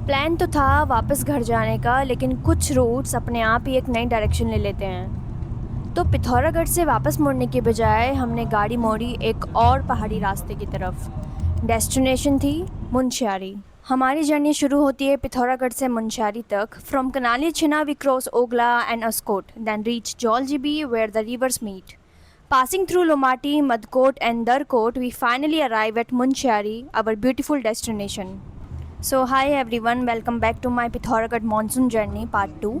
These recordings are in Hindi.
प्लान तो था वापस घर जाने का, लेकिन कुछ रूट्स अपने आप ही एक नई डायरेक्शन ले लेते हैं। तो पिथौरागढ़ से वापस मुड़ने के बजाय हमने गाड़ी मोड़ी एक और पहाड़ी रास्ते की तरफ। डेस्टिनेशन थी मुनस्यारी। हमारी जर्नी शुरू होती है पिथौरागढ़ से मुनस्यारी तक। From Kanalichhina we cross Ogla and Askot, then reach Jauljibi where the rivers meet. Passing through Lomati, Madkot and Darkot, we finally arrive at Munshiari, our beautiful destination. So hi everyone, welcome back to my Pithoragarh monsoon journey part 2।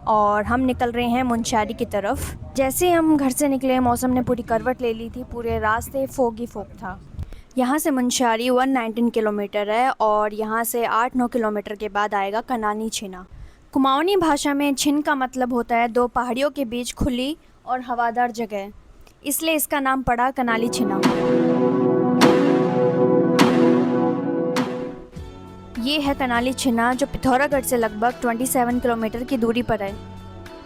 और हम निकल रहे हैं मुनस्यारी की तरफ। जैसे हम घर से निकले मौसम ने पूरी करवट ले ली थी। पूरे रास्ते फोग ही फोग था। यहाँ से मुनस्यारी 119 किलोमीटर है और यहाँ से 8-9 किलोमीटर के बाद आएगा कनानी छिना। कुमाऊनी भाषा में छिन का मतलब होता है दो पहाड़ियों के बीच खुली और हवादार जगह, इसलिए इसका नाम पड़ा कनाली छिना। ये है कनाली छिना जो पिथौरागढ़ से लगभग 27 किलोमीटर की दूरी पर है।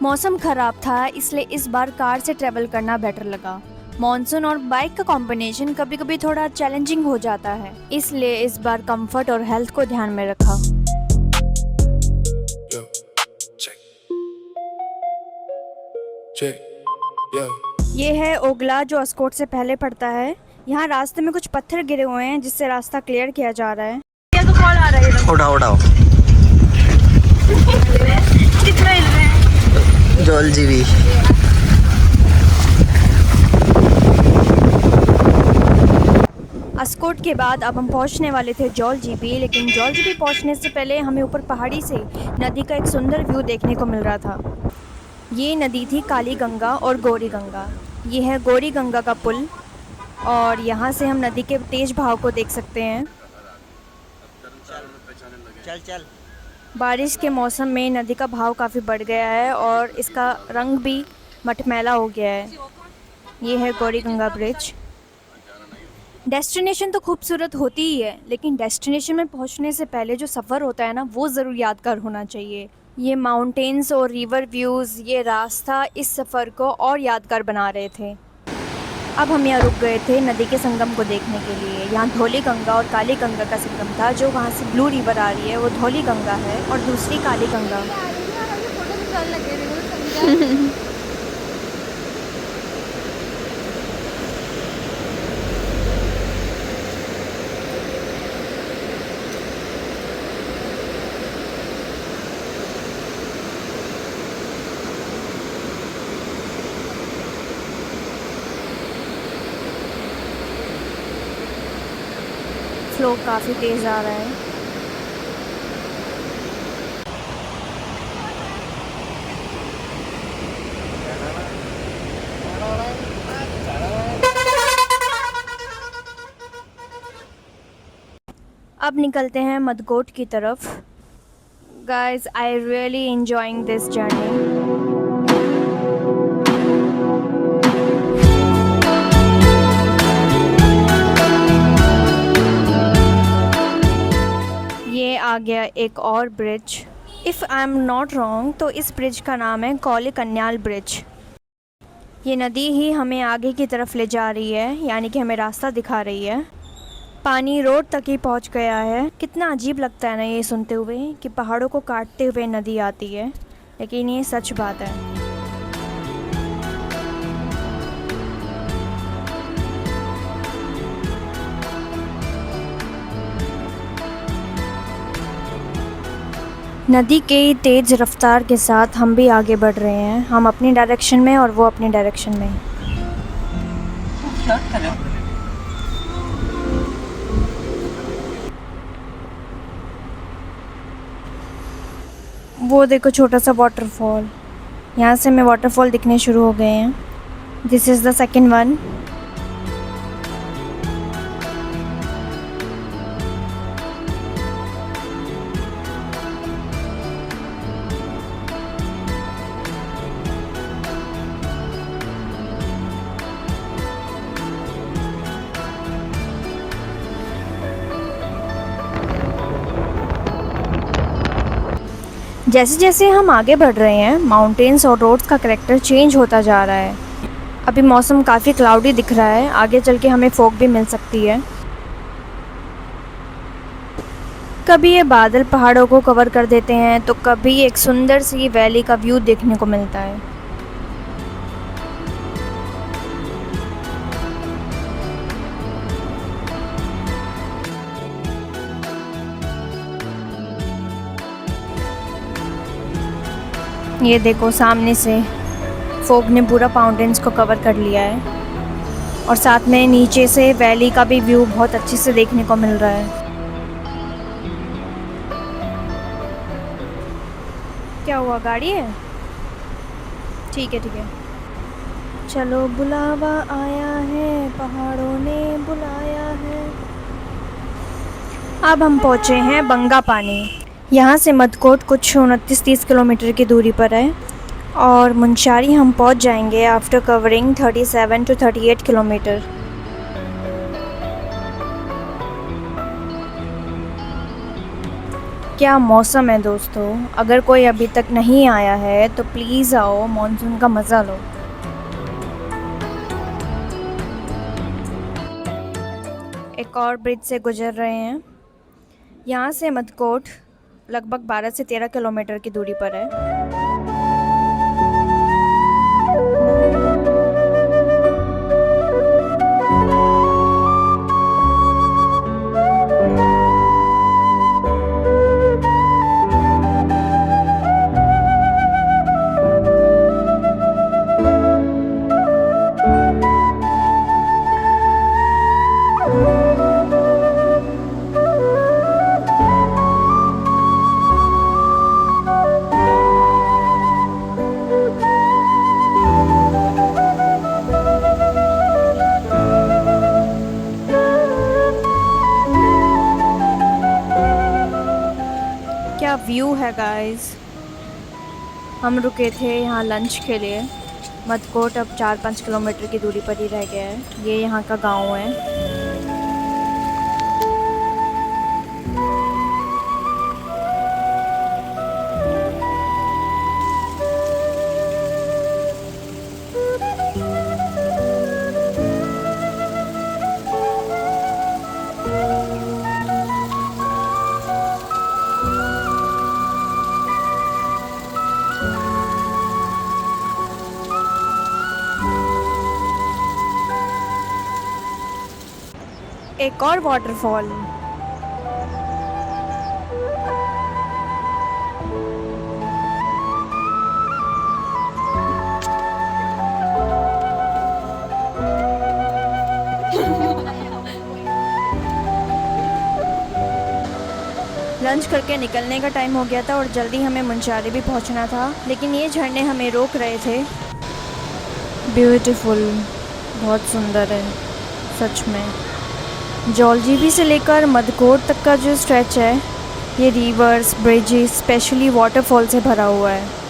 मौसम ख़राब था, इसलिए इस बार कार से ट्रैवल करना बेटर लगा। मॉनसून और बाइक का कॉम्बिनेशन कभी कभी थोड़ा चैलेंजिंग हो जाता है, इसलिए इस बार कंफर्ट और हेल्थ को ध्यान में रखा। ये है ओगला जो अस्कोट से पहले पड़ता है। यहाँ रास्ते में कुछ पत्थर गिरे हुए हैं जिससे रास्ता क्लियर किया जा रहा है। क्या तो कॉल आ रहा है? उठाओ उठाओ। कितना हिल रहे हैं? जौलजिबी। अस्कोट के बाद अब हम पहुंचने वाले थे जौलजिबी, लेकिन जौलजिबी पहुंचने से पहले हमें ऊपर पहाड़ी से नदी का एक सुंदर व्यू देखने को मिल रहा था। ये नदी थी काली गंगा और गौरी गंगा। ये है गौरी गंगा का पुल और यहाँ से हम नदी के तेज बहाव को देख सकते हैं। चल चल। बारिश के मौसम में नदी का बहाव काफ़ी बढ़ गया है और इसका रंग भी मटमैला हो गया है। ये है गौरी गंगा ब्रिज। डेस्टिनेशन तो खूबसूरत होती ही है, लेकिन डेस्टिनेशन में पहुंचने से पहले जो सफ़र होता है ना, वो ज़रूर यादगार होना चाहिए। ये माउंटेन्स और रिवर व्यूज़, ये रास्ता इस सफ़र को और यादगार बना रहे थे। अब हम यहाँ रुक गए थे नदी के संगम को देखने के लिए। यहाँ धौली गंगा और काली गंगा का संगम था। जो वहाँ से ब्लू रिवर आ रही है वो धौली गंगा है और दूसरी काली गंगा। फ्लो काफ़ी तेज़ आ रहा है। अब निकलते हैं मदकोट की तरफ। Guys, I really enjoying this journey. ये आ गया एक और bridge. If I am not wrong तो इस ब्रिज का नाम है कौली कन्याल ब्रिज। ये नदी ही हमें आगे की तरफ ले जा रही है, यानी कि हमें रास्ता दिखा रही है। पानी रोड तक ही पहुंच गया है। कितना अजीब लगता है ना ये सुनते हुए कि पहाड़ों को काटते हुए नदी आती है, लेकिन ये सच बात है। नदी के तेज़ रफ्तार के साथ हम भी आगे बढ़ रहे हैं। हम अपनी डायरेक्शन में और वो अपनी डायरेक्शन में। वो देखो छोटा सा वाटरफॉल। यहाँ से हमें वाटरफॉल दिखने शुरू हो गए हैं। This is the second one. जैसे जैसे हम आगे बढ़ रहे हैं माउंटेन्स और रोड्स का करैक्टर चेंज होता जा रहा है। अभी मौसम काफ़ी क्लाउडी दिख रहा है, आगे चल के हमें फॉग भी मिल सकती है। कभी ये बादल पहाड़ों को कवर कर देते हैं तो कभी एक सुंदर सी वैली का व्यू देखने को मिलता है। ये देखो सामने से फोग ने पूरा माउंटेन्स को कवर कर लिया है और साथ में नीचे से वैली का भी व्यू बहुत अच्छे से देखने को मिल रहा है। क्या हुआ, गाड़ी है? ठीक है ठीक है। चलो बुलावा आया है, पहाड़ों ने बुलाया है। अब हम पहुँचे हैं बंगा पानी। यहाँ से मदकोट कुछ 29-30 किलोमीटर की दूरी पर है और मुंशारी हम पहुँच जाएंगे आफ्टर कवरिंग 37 to 38 किलोमीटर। क्या मौसम है दोस्तों, अगर कोई अभी तक नहीं आया है तो प्लीज़ आओ, मॉनसून का मज़ा लो। एक और ब्रिज से गुजर रहे हैं। यहाँ से मदकोट लगभग 12 से 13 किलोमीटर की दूरी पर है। क्या व्यू है गाइस। हम रुके थे यहाँ लंच के लिए। मदकोट अब 4-5 किलोमीटर की दूरी पर ही रह गया है। ये यहाँ का गांव है। एक और वाटरफॉल। लंच करके निकलने का टाइम हो गया था और जल्दी हमें मुंशारी भी पहुंचना था, लेकिन ये झरने हमें रोक रहे थे। ब्यूटीफुल, बहुत सुंदर है सच में। जौलजीबी से लेकर मदकोट तक का जो स्ट्रेच है ये रिवर्स, ब्रिजेस, स्पेशली वाटरफॉल से भरा हुआ है।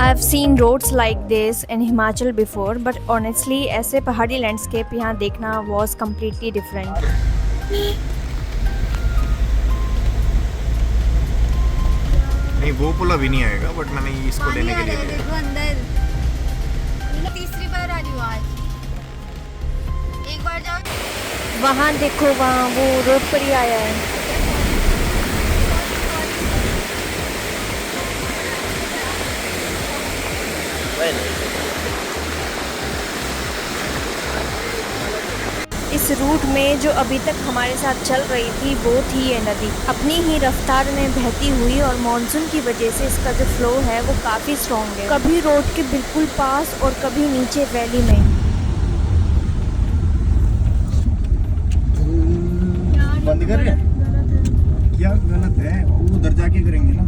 I have seen roads like this in Himachal before, but honestly ऐसे पहाड़ी लैंडस्केप यहाँ देखना was completely different. नहीं वो पुल अभी नहीं आएगा, बट मैंने इसको लेने के लिए लिया। देखो अंदर, मैं तीसरी बार आ रही हूँ आज। एक बार जाओ वहाँ देखो, वहाँ वो रोड पर ही आया है। इस रूट में जो अभी तक हमारे साथ चल रही थी वो थी ये नदी, अपनी ही रफ्तार में बहती हुई, और मॉनसून की वजह से इसका जो फ्लो है वो काफ़ी स्ट्रॉन्ग है। कभी रोड के बिल्कुल पास और कभी नीचे वैली में। बंद कर रहे क्या गलत है, उधर जाके करेंगे ना।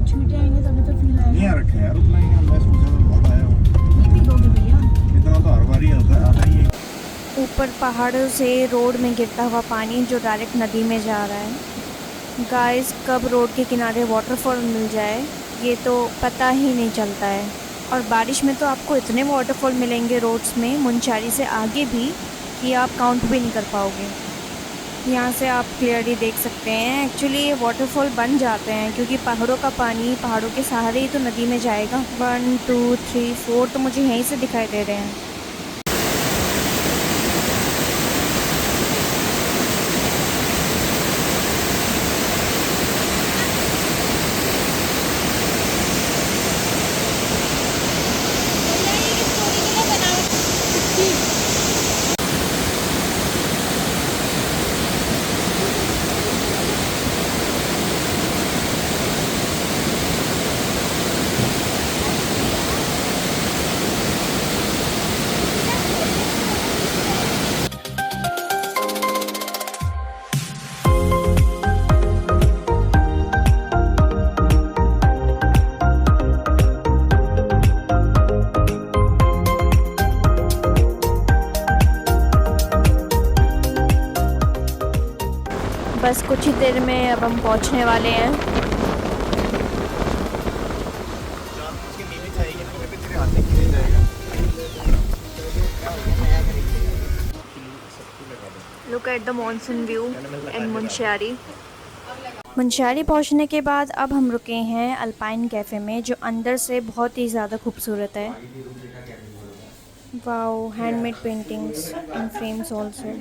छूटे आएंगे तभी तो फील आएगा। नहीं आ रखा है यार उतना ही, मैं सोचा था बहुत आया हो। नहीं पीलोगे भैया, इतना तो हर बार ही होता है, आता ही है। ऊपर पहाड़ों से रोड में गिरता हुआ पानी जो डायरेक्ट नदी में जा रहा है। गाइस, कब रोड के किनारे वाटरफॉल मिल जाए ये तो पता ही नहीं चलता है। और बारिश में तो आपको इतने वाटरफॉल मिलेंगे रोड्स में, मुंशारी से आगे भी, कि आप काउंट भी नहीं कर पाओगे। यहाँ से आप क्लियरली देख सकते हैं। एक्चुअली ये वाटरफॉल बन जाते हैं क्योंकि पहाड़ों का पानी पहाड़ों के सहारे ही तो नदी में जाएगा। 1 2 3 4 तो मुझे यहीं से दिखाई दे रहे हैं। बस कुछ ही देर में अब हम पहुंचने वाले हैं। Look at the monsoon view इन मुंशियारी। मुंशियारी पहुंचने के बाद अब हम रुके हैं अल्पाइन कैफ़े में, जो अंदर से बहुत ही ज़्यादा खूबसूरत है। Wow, handmade paintings in frames also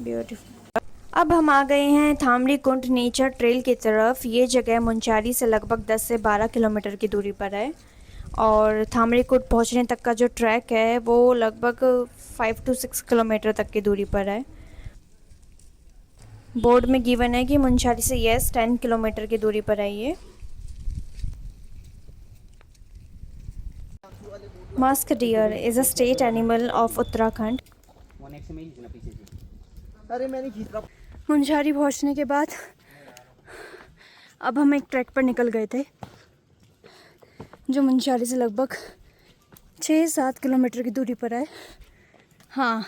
beautiful. अब हम आ गए हैं थामरी कुंड नेचर ट्रेल की तरफ। ये जगह मुंशियारी से लगभग 10 से 12 किलोमीटर की दूरी पर है और थामरी कुंड पहुंचने तक का जो ट्रैक है वो लगभग 5 to 6 किलोमीटर तक की दूरी पर है। बोर्ड में गिवन है कि मुंशियारी से 10 किलोमीटर की दूरी पर है ये। Musk deer is a state animal of Uttarakhand. Munsiyari पहुंचने के बाद अब हम एक ट्रैक पर निकल गए थे जो मुंशियारी से लगभग 6-7 किलोमीटर की दूरी पर है। हाँ,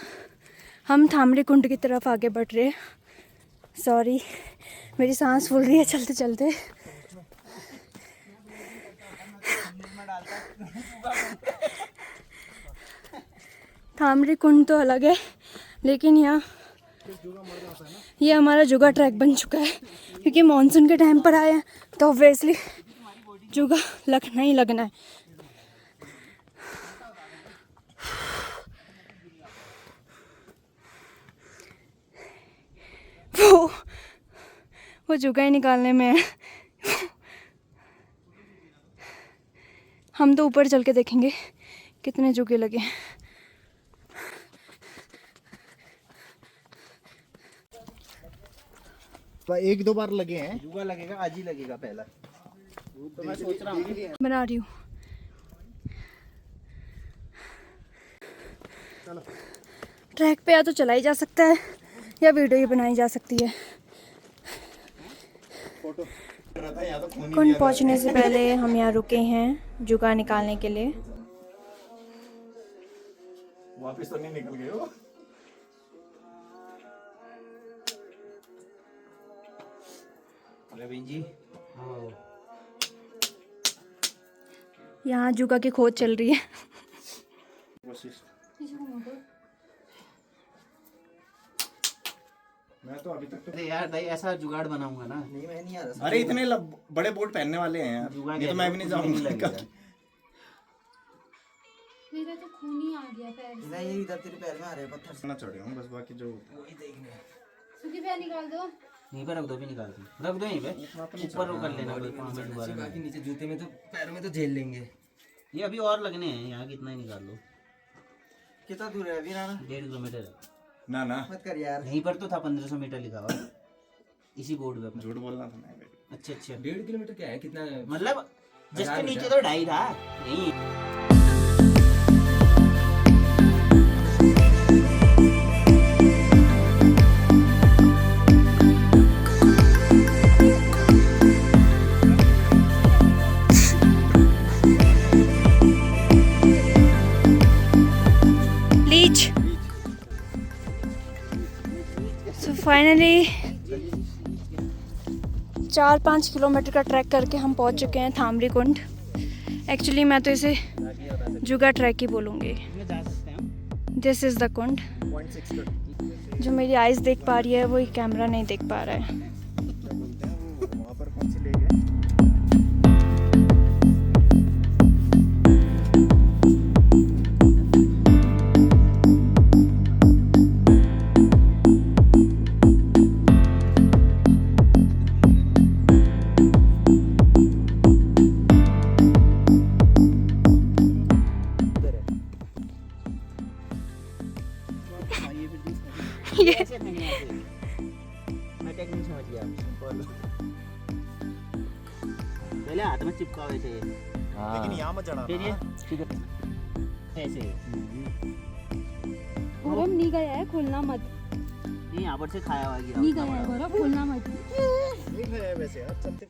हम थामरी कुंड की तरफ आगे बढ़ रहे हैं। सॉरी, मेरी सांस फूल रही है चलते चलते। थामरी कुंड तो अलग है, लेकिन यहाँ ये हमारा जुगा ट्रैक बन चुका है क्योंकि मॉनसून के टाइम पर आए हैं तो ऑब्वियसली जुगा लगना ही लगना है। वो जुगा ही निकालने में है। हम तो ऊपर चल के देखेंगे कितने जुगे लगे हैं। तो 1-2 बार लगे हैं। जुगा लगेगा, आज ही लगेगा पहला। तो मैं सोच रहा हूँ बना रही हूँ। ट्रैक पे या तो चला ही जा सकता है या वीडियो ही बनाई जा सकती है। कुंड पहुँचने से पहले हम यहाँ रुके हैं जुगा निकालने के लिए। वापस तो नहीं निकल गए हो? रवीन जी, यहाँ जुगा की खोज चल रही है। मैं तो अभी तक अरे यार भाई ऐसा जुगाड़ बनाऊंगा ना। नहीं, मैं नहीं आ रहा। अरे इतने बड़े बोट पहनने वाले हैं यार, जुगाड़ ये तो मैं भी नहीं जाऊंगा। मेरा तो खून ही आ गया पैर से। नहीं, इधर तेरे पैर में आ रहे हैं पत्थर। ना चढ़े हूं बस, बाकी जो वही देखने। सुखी पैर निकाल दो। यहीं पे रख दो, भी निकाल दो, रख दो यहीं पे। ऊपर वो कर लेना, वहाँ पे दोबारा बाकी नीचे जूते में तो पैरों में तो झेल लेंगे। ये अभी और लगने हैं, यहाँ कितना ही निकाल लो। कितना दूर है अभी राना? 1.5 किलोमीटर है। ना मत कर यार। यहीं पर तो था 1500 मीटर लिखा हुआ इसी बोर्ड पे अपने। झूठ बोलना था मैं। अच्छा अच्छा, 1.5 किलोमीटर क्या है, कितना मतलब जस्ट नीचे तो 2.5 था यहीं। सो फाइनली 4-5 किलोमीटर का ट्रैक करके हम पहुंच चुके हैं थामरी कुंड। एक्चुअली मैं तो इसे जुगा ट्रैक ही बोलूँगी। दिस इज़ द कुंड। जो मेरी आइज़ देख पा रही है वो ये कैमरा नहीं देख पा रहा है। वहाँ पर कौन सी ले गए? ये मैं टेक्निक समझ गया। पहले हाथ में चिपकावे थे, लेकिन यहाँ मत चढ़ाना। फिर ये ऐसे गौरव नहीं गया है, खोलना मत। ये यहाँ पर से खाया हुआ गिरा नहीं गया है गौरव, खोलना मत। नहीं है वैसे यार, चलते।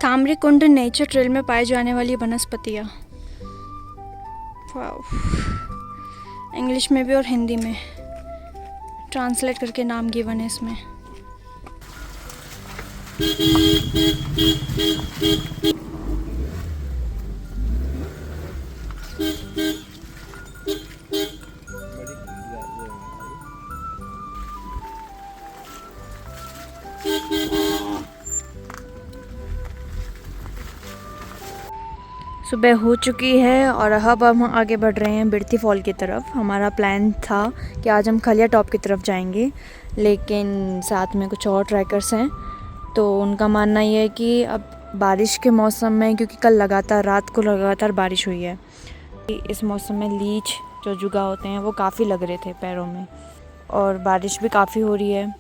ताम्रकुंड नेचर ट्रेल में पाए जाने वाली वनस्पतियाँ। वाओ, इंग्लिश में भी और हिंदी में ट्रांसलेट करके नाम गिवन है इसमें। सुबह हो चुकी है और अब हम आगे बढ़ रहे हैं बिरती फॉल की तरफ। हमारा प्लान था कि आज हम खलिया टॉप की तरफ जाएंगे, लेकिन साथ में कुछ और ट्रैकर्स हैं तो उनका मानना ये है कि अब बारिश के मौसम में, क्योंकि कल लगातार रात को लगातार बारिश हुई है, इस मौसम में लीच जो जुगा होते हैं वो काफ़ी लग रहे थे पैरों में, और बारिश भी काफ़ी हो रही है।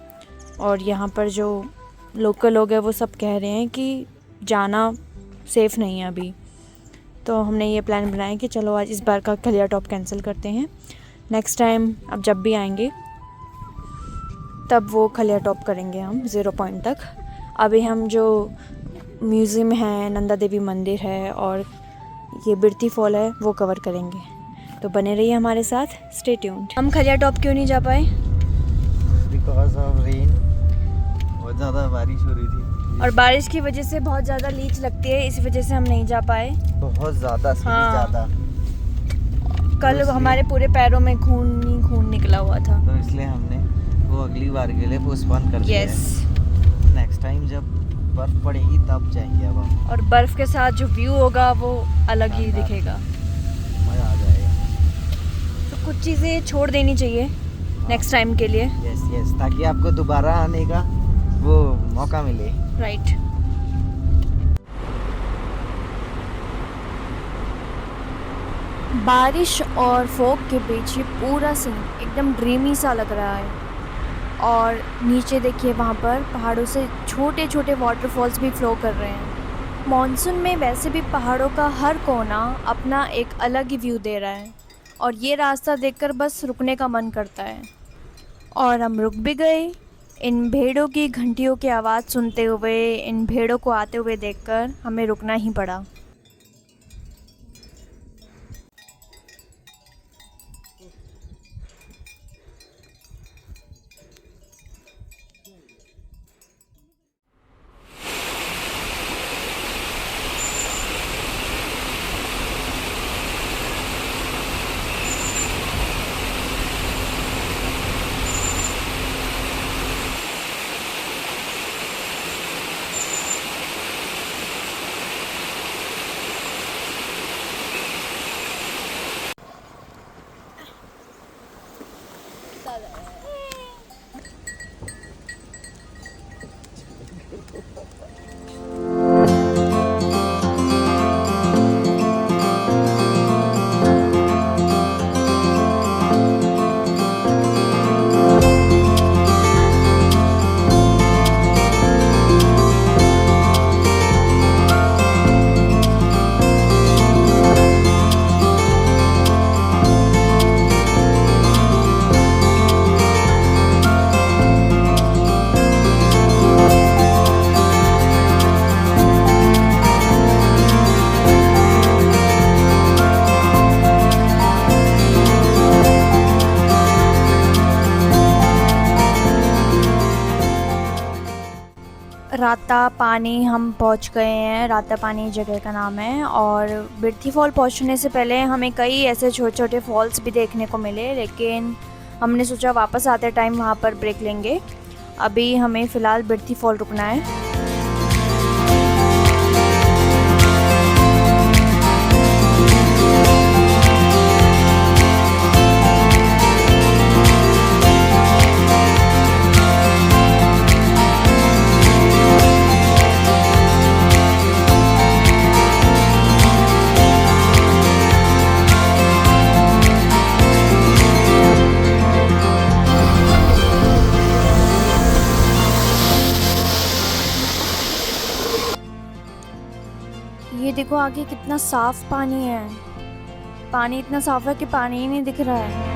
और यहाँ पर जो लोकल लोग हैं वो सब कह रहे हैं कि जाना सेफ़ नहीं है अभी। तो हमने ये प्लान बनाया कि चलो आज इस बार का खलिया टॉप कैंसिल करते हैं। नेक्स्ट टाइम अब जब भी आएंगे तब वो खलिया टॉप करेंगे हम 0 पॉइंट तक। अभी हम जो म्यूज़ियम है, नंदा देवी मंदिर है और ये बिरती फॉल है वो कवर करेंगे। तो बने रहिए हमारे साथ, स्टे ट्यून्ड। हम खलिया टॉप क्यों नहीं जा पाए? बिकॉज ऑफ रेन, बहुत ज़्यादा बारिश हो रही थी और बारिश की वजह से बहुत ज़्यादा लीच लगती है, इस वजह से हम नहीं जा पाए। बहुत ज़्यादा हाँ। ज़्यादा। कल तो हमारे पूरे पैरों में खून ही खून निकला हुआ था। तो इसलिए हमने वो अगली बार के लिए पोस्टपोन कर दिया। यस। नेक्स्ट टाइम जब बर्फ पड़ेगी तब जाएंगे अब हम। और बर्फ़ के साथ जो व्यू होगा वो अलग ही दिखेगा। मज़ा आ जाएगा। तो कुछ चीज़ें छोड़ देनी चाहिए नेक्स्ट टाइम के लिए। यस यस, ताकि आपको दोबारा आने का वो मौका मिले। राइट। बारिश और फॉग के बीच ये पूरा सीन एकदम ड्रीमी सा लग रहा है। और नीचे देखिए, वहाँ पर पहाड़ों से छोटे छोटे वाटरफॉल्स भी फ्लो कर रहे हैं। मॉनसून में वैसे भी पहाड़ों का हर कोना अपना एक अलग ही व्यू दे रहा है, और ये रास्ता देखकर बस रुकने का मन करता है। और हम रुक भी गए इन भेड़ों की घंटियों की आवाज़ सुनते हुए। इन भेड़ों को आते हुए देखकर हमें रुकना ही पड़ा। राता पानी हम पहुंच गए हैं। राता पानी जगह का नाम है। और बिरथी फॉल पहुंचने से पहले हमें कई ऐसे छोटे छोटे फॉल्स भी देखने को मिले, लेकिन हमने सोचा वापस आते टाइम वहां पर ब्रेक लेंगे। अभी हमें फ़िलहाल बिरथी फॉल रुकना है। ये देखो आगे कितना साफ पानी है। पानी इतना साफ है कि पानी ही नहीं दिख रहा है।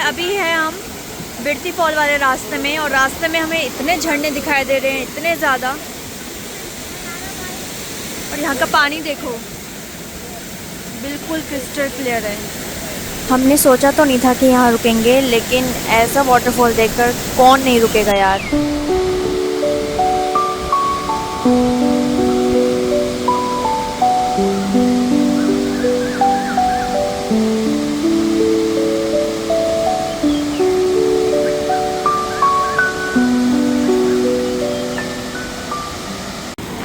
अभी है हम बिरथी फॉल वाले रास्ते में, और रास्ते में हमें इतने झरने दिखाई दे रहे हैं, इतने ज़्यादा। और यहाँ का पानी देखो, बिल्कुल क्रिस्टल क्लियर है। हमने सोचा तो नहीं था कि यहाँ रुकेंगे, लेकिन ऐसा वाटरफॉल देखकर कौन नहीं रुकेगा यार।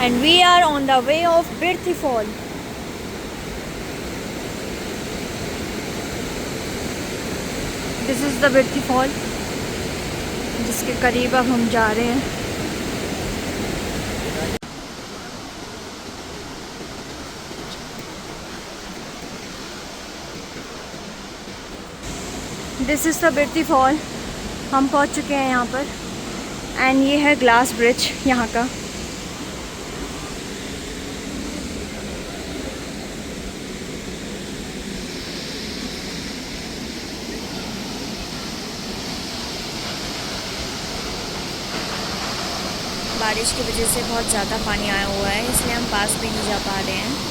And we are on the way of Birthi Fall. This is the Birthi Fall, जिसके करीब अब हम जा रहे हैं। This is the Birthi Fall. हम पहुंच चुके हैं यहाँ पर। एंड ये है ग्लास ब्रिज यहाँ का। बारिश की वजह से बहुत ज़्यादा पानी आया हुआ है, इसलिए हम पास भी नहीं जा पा रहे हैं।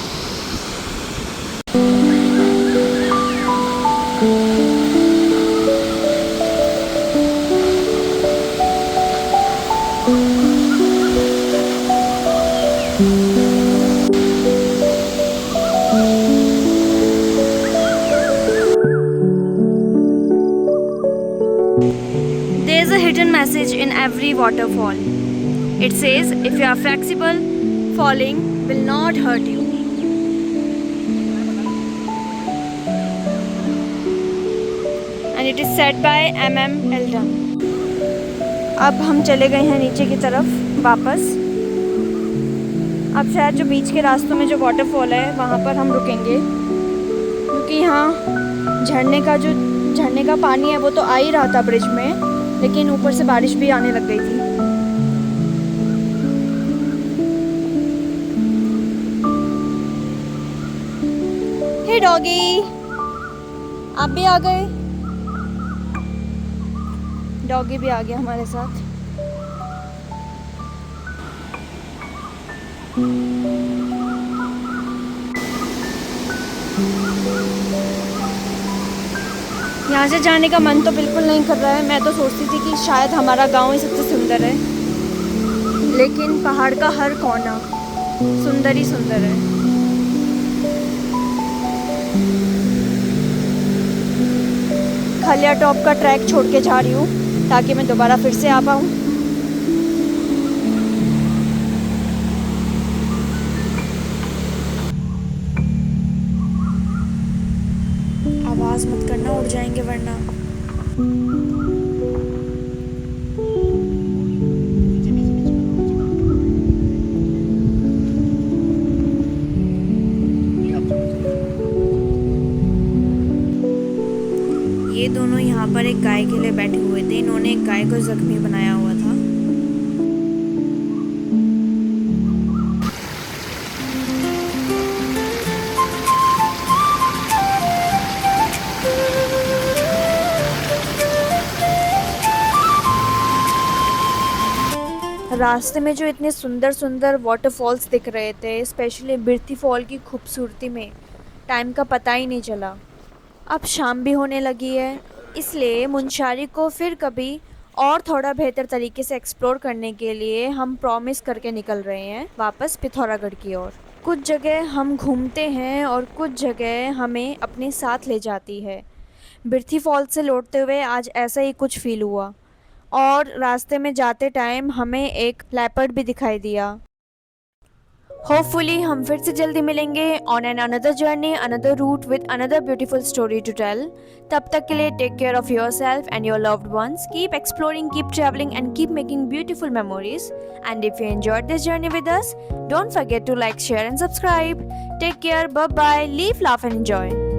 There is a hidden message in every waterfall. It says, if you are flexible, falling will not hurt you. And it is said by M.M. Eldon. अब हम चले गए हैं नीचे की तरफ वापस। अब शायद जो बीच के रास्तों में जो वाटरफॉल है वहाँ पर हम रुकेंगे, क्योंकि यहाँ झरने का पानी है वो तो आ ही रहा था ब्रिज में, लेकिन ऊपर से बारिश भी आने लग गई थी। हे डॉगी, आप भी आ गए। डॉगी भी आ गया हमारे साथ। यहाँ से जाने का मन तो बिल्कुल नहीं कर रहा है। मैं तो सोचती थी कि शायद हमारा गांव ही सबसे सुंदर है, लेकिन पहाड़ का हर कोना सुंदर ही सुंदर है। खलिया टॉप का ट्रैक छोड़ के जा रही हूँ ताकि मैं दोबारा फिर से आ पाऊँ। आवाज़ मत करना, उड़ जाएंगे वरना। एक गाय के लिए बैठे हुए थे। इन्होंने एक गाय को जख्मी बनाया हुआ था। रास्ते में जो इतने सुंदर सुंदर वाटरफॉल्स दिख रहे थे, स्पेशली बिरथी फॉल की खूबसूरती में टाइम का पता ही नहीं चला। अब शाम भी होने लगी है, इसलिए मुनस्यारी को फिर कभी और थोड़ा बेहतर तरीके से एक्सप्लोर करने के लिए हम प्रॉमिस करके निकल रहे हैं वापस पिथौरागढ़ की ओर। कुछ जगह हम घूमते हैं और कुछ जगह हमें अपने साथ ले जाती है। बिरथी फॉल से लौटते हुए आज ऐसा ही कुछ फील हुआ और रास्ते में जाते टाइम हमें एक लेपर्ड भी दिखाई दिया। होपफुली हम फिर से जल्दी मिलेंगे on an another journey, another route with another beautiful story to tell. तब तक के लिए take care of yourself and your loved ones. Keep exploring, keep travelling and keep making beautiful memories. And if you enjoyed this journey with us, don't forget to like, share and subscribe. Take care, bye bye, live, laugh and enjoy.